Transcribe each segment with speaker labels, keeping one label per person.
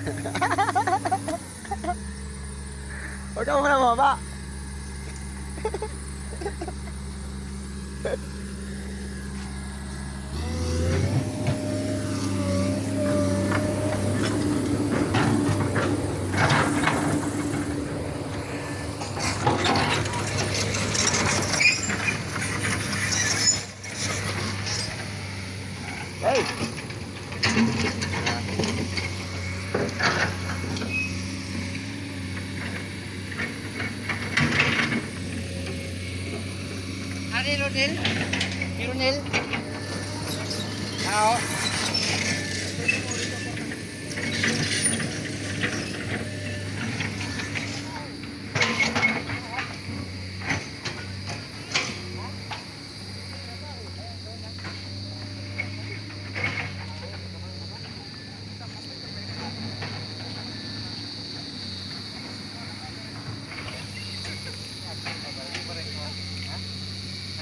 Speaker 1: Huwag ka muna bumaba. Hey!
Speaker 2: Ari Ronel? Si Ronel? Oo.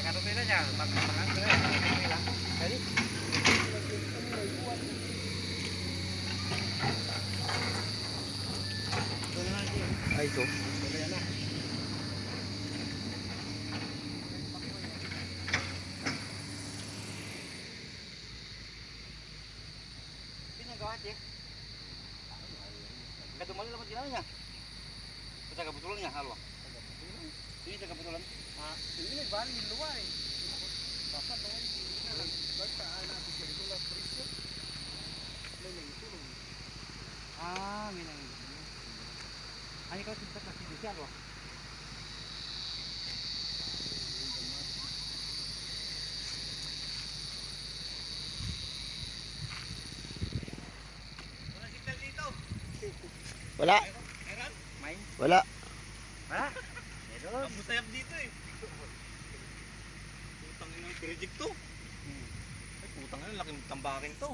Speaker 2: Nakatupin na siya. Jadi?
Speaker 1: Ay, ito.
Speaker 2: Pinagawa siya. Kadumali lang ginawa niya. Sa kabutulan niya, halwa. Ini sa kabutulan.
Speaker 3: Ini nagbalik yung luwa eh. Basta doon basta natin sa ito lang presyo. May nangitulong.
Speaker 2: May nang. Ay, ikaw sinta kasi di siya, halwa. Wala signal dito.
Speaker 1: Wala.
Speaker 2: Meron? May?
Speaker 1: Wala.
Speaker 2: Ha? Meron.
Speaker 3: Ang busayap dito eh. Putang ina ng project to. Ay putang ina, laking tambakin to.